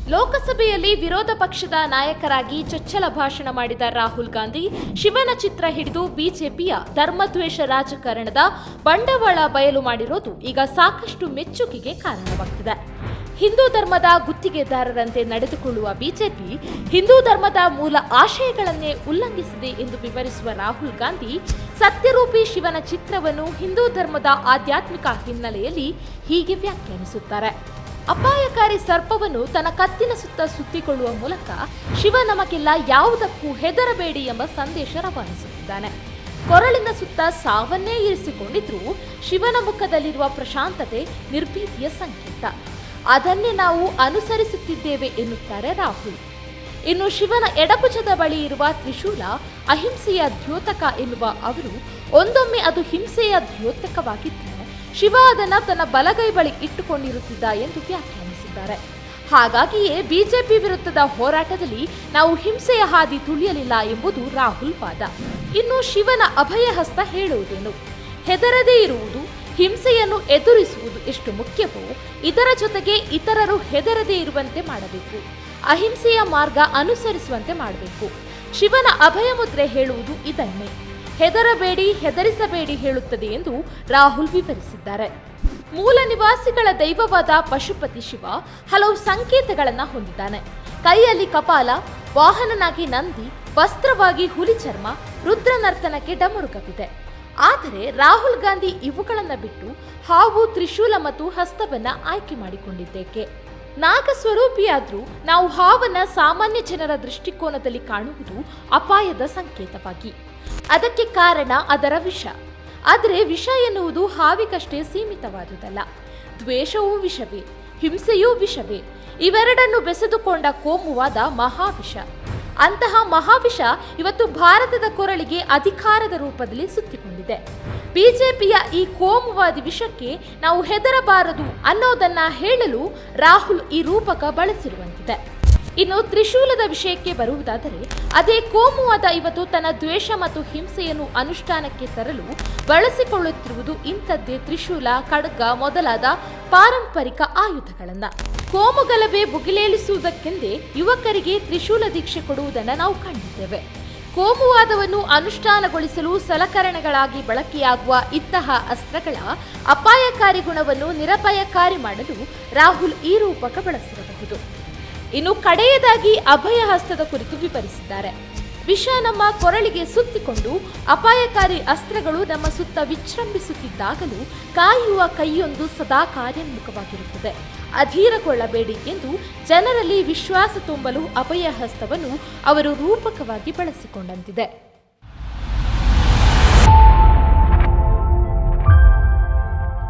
ಲೋಕಸಭೆಯಲ್ಲಿ ವಿರೋಧ ಪಕ್ಷದ ನಾಯಕರಾಗಿ ಚೊಚ್ಚಲ ಭಾಷಣ ಮಾಡಿದ ರಾಹುಲ್ ಗಾಂಧಿ ಶಿವನ ಚಿತ್ರ ಹಿಡಿದು ಬಿಜೆಪಿಯ ಧರ್ಮದ್ವೇಷ ರಾಜಕಾರಣದ ಬಂಡವಾಳ ಬಯಲು ಮಾಡಿರೋದು ಈಗ ಸಾಕಷ್ಟು ಮೆಚ್ಚುಗೆಗೆ ಕಾರಣವಾಗ್ತಿದೆ. ಹಿಂದೂ ಧರ್ಮದ ಗುತ್ತಿಗೆದಾರರಂತೆ ನಡೆದುಕೊಳ್ಳುವ ಬಿಜೆಪಿ ಹಿಂದೂ ಧರ್ಮದ ಮೂಲ ಆಶಯಗಳನ್ನೇ ಉಲ್ಲಂಘಿಸಿದೆ ಎಂದು ವಿವರಿಸುವ ರಾಹುಲ್ ಗಾಂಧಿ ಸತ್ಯರೂಪಿ ಶಿವನ ಚಿತ್ರವನ್ನು ಹಿಂದೂ ಧರ್ಮದ ಆಧ್ಯಾತ್ಮಿಕ ಹಿನ್ನೆಲೆಯಲ್ಲಿ ಹೀಗೆ ವ್ಯಾಖ್ಯಾನಿಸುತ್ತಾರೆ. ಅಪಾಯಕಾರಿ ಸರ್ಪವನ್ನು ತನ್ನ ಕತ್ತಿನ ಸುತ್ತ ಸುತ್ತಿಕೊಳ್ಳುವ ಮೂಲಕ ಶಿವ ನಮಗೆಲ್ಲ ಯಾವುದಕ್ಕೂ ಹೆದರಬೇಡಿ ಎಂಬ ಸಂದೇಶ ರವಾನಿಸುತ್ತಿದ್ದಾನೆ. ಕೊರಳಿನ ಸುತ್ತ ಸಾವನ್ನೇ ಇರಿಸಿಕೊಂಡಿದ್ರೂ ಶಿವನ ಮುಖದಲ್ಲಿರುವ ಪ್ರಶಾಂತತೆ ನಿರ್ಭೀತಿಯ ಸಂಕೇತ. ಅದನ್ನೇ ನಾವು ಅನುಸರಿಸುತ್ತಿದ್ದೇವೆ ಎನ್ನುತ್ತಾರೆ ರಾಹುಲ್. ಇನ್ನು ಶಿವನ ಎಡಭುಜದ ಬಳಿ ಇರುವ ತ್ರಿಶೂಲ ಅಹಿಂಸೆಯ ದ್ಯೋತಕ ಎನ್ನುವ ಅವರು ಒಂದೊಮ್ಮೆ ಅದು ಹಿಂಸೆಯ ದ್ಯೋತಕವಾಗಿದ್ದರೆ ಶಿವ ಅದನ್ನ ತನ್ನ ಬಲಗೈ ಬಳಿ ಇಟ್ಟುಕೊಂಡಿರುತ್ತಿದ್ದ ಎಂದು ವ್ಯಾಖ್ಯಾನಿಸಿದ್ದಾರೆ. ಹಾಗಾಗಿಯೇ ಬಿಜೆಪಿ ವಿರುದ್ಧದ ಹೋರಾಟದಲ್ಲಿ ನಾವು ಹಿಂಸೆಯ ಹಾದಿ ತುಳಿಯಲಿಲ್ಲ ಎಂಬುದು ರಾಹುಲ್ ವಾದ. ಇನ್ನು ಶಿವನ ಅಭಯ ಹಸ್ತ ಹೇಳುವುದೇನು? ಹೆದರದೇ ಇರುವುದು, ಹಿಂಸೆಯನ್ನು ಎದುರಿಸುವುದು ಎಷ್ಟು ಮುಖ್ಯವೋ ಇದರ ಜೊತೆಗೆ ಇತರರು ಹೆದರದೇ ಇರುವಂತೆ ಮಾಡಬೇಕು, ಅಹಿಂಸೆಯ ಮಾರ್ಗ ಅನುಸರಿಸುವಂತೆ ಮಾಡಬೇಕು. ಶಿವನ ಅಭಯ ಮುದ್ರೆ ಹೇಳುವುದು ಇದನ್ನೇ. ಹೆದರಬೇಡಿ, ಹೆದರಿಸಬೇಡಿ ಹೇಳುತ್ತದೆ ಎಂದು ರಾಹುಲ್ ವಿವರಿಸಿದ್ದಾರೆ. ಮೂಲ ನಿವಾಸಿಗಳ ದೈವವಾದ ಪಶುಪತಿ ಶಿವ ಹಲವು ಸಂಕೇತಗಳನ್ನು ಹೊಂದಿದ್ದಾನೆ. ಕೈಯಲ್ಲಿ ಕಪಾಲ, ವಾಹನನಾಗಿ ನಂದಿ, ವಸ್ತ್ರವಾಗಿ ಹುಲಿ ಚರ್ಮ, ರುದ್ರ ನರ್ತನಕ್ಕೆ ಡಮರುಗವಿದೆ. ಆದರೆ ರಾಹುಲ್ ಗಾಂಧಿ ಇವುಗಳನ್ನು ಬಿಟ್ಟು ಹಾವು, ತ್ರಿಶೂಲ ಮತ್ತು ಹಸ್ತವನ್ನ ಆಯ್ಕೆ ಮಾಡಿಕೊಂಡಿದ್ದೇಕೆ? ನಾಗಸ್ವರೂಪಿಯಾದ್ರೂ ನಾವು ಹಾವನ್ನ ಸಾಮಾನ್ಯ ಜನರ ದೃಷ್ಟಿಕೋನದಲ್ಲಿ ಕಾಣುವುದು ಅಪಾಯದ ಸಂಕೇತವಾಗಿ. ಅದಕ್ಕೆ ಕಾರಣ ಅದರ ವಿಷ. ಆದರೆ ವಿಷ ಎನ್ನುವುದು ಹಾವಿಗಷ್ಟೇ ಸೀಮಿತವಾದುದಲ್ಲ. ದ್ವೇಷವೂ ವಿಷವೇ, ಹಿಂಸೆಯೂ ವಿಷವೇ. ಇವೆರಡನ್ನು ಬೆಸೆದುಕೊಂಡ ಕೋಮುವಾದ ಮಹಾವಿಷ. ಅಂತಹ ಮಹಾವಿಷ ಇವತ್ತು ಭಾರತದ ಕೊರಳಿಗೆ ಅಧಿಕಾರದ ರೂಪದಲ್ಲಿ ಸುತ್ತಿಕೊಂಡಿದೆ. ಬಿಜೆಪಿಯ ಈ ಕೋಮುವಾದಿ ವಿಷಕ್ಕೆ ನಾವು ಹೆದರಬಾರದು ಅನ್ನೋದನ್ನ ಹೇಳಲು ರಾಹುಲ್ ಈ ರೂಪಕ ಬಳಸಿರುವಂತಿದೆ. ಇನ್ನು ತ್ರಿಶೂಲದ ವಿಷಯಕ್ಕೆ ಬರುವುದಾದರೆ, ಅದೇ ಕೋಮುವಾದ ಇವತ್ತು ತನ್ನ ದ್ವೇಷ ಮತ್ತು ಹಿಂಸೆಯನ್ನು ಅನುಷ್ಠಾನಕ್ಕೆ ತರಲು ಬಳಸಿಕೊಳ್ಳುತ್ತಿರುವುದು ಇಂಥದ್ದೇ ತ್ರಿಶೂಲ, ಖಡ್ಗ ಮೊದಲಾದ ಪಾರಂಪರಿಕ ಆಯುಧಗಳನ್ನ. ಕೋಮುಗಲಭೆ ಭುಗಿಲೇಳಿಸುವುದಕ್ಕೆಂದೇ ಯುವಕರಿಗೆ ತ್ರಿಶೂಲ ದೀಕ್ಷೆ ಕೊಡುವುದನ್ನು ನಾವು ಕಂಡಿದ್ದೇವೆ. ಕೋಮುವಾದವನ್ನು ಅನುಷ್ಠಾನಗೊಳಿಸಲು ಸಲಕರಣೆಗಳಾಗಿ ಬಳಕೆಯಾಗುವ ಇಂತಹ ಅಸ್ತ್ರಗಳ ಅಪಾಯಕಾರಿ ಗುಣವನ್ನು ನಿರಪಾಯಕಾರಿ ಮಾಡಲು ರಾಹುಲ್ ಈ ರೂಪಕ ಬಳಸಿರಬಹುದು. ಇನ್ನು ಕಡೆಯದಾಗಿ ಅಭಯ ಹಸ್ತದ ಕುರಿತು ವಿವರಿಸಿದ್ದಾರೆ. ವಿಷ ನಮ್ಮ ಕೊರಳಿಗೆ ಸುತ್ತಿಕೊಂಡು ಅಪಾಯಕಾರಿ ಅಸ್ತ್ರಗಳು ನಮ್ಮ ಸುತ್ತ ವಿಜೃಂಭಿಸುತ್ತಿದ್ದಾಗಲೂ ಕಾಯುವ ಕೈಯೊಂದು ಸದಾ ಕಾರ್ಯೋನ್ಮುಖವಾಗಿರುತ್ತದೆ. ಅಧೀರಗೊಳ್ಳಬೇಡಿ ಎಂದು ಜನರಲ್ಲಿ ವಿಶ್ವಾಸ ತುಂಬಲು ಅಭಯ ಹಸ್ತವನ್ನು ಅವರು ರೂಪಕವಾಗಿ ಬಳಸಿಕೊಂಡಂತಿದೆ.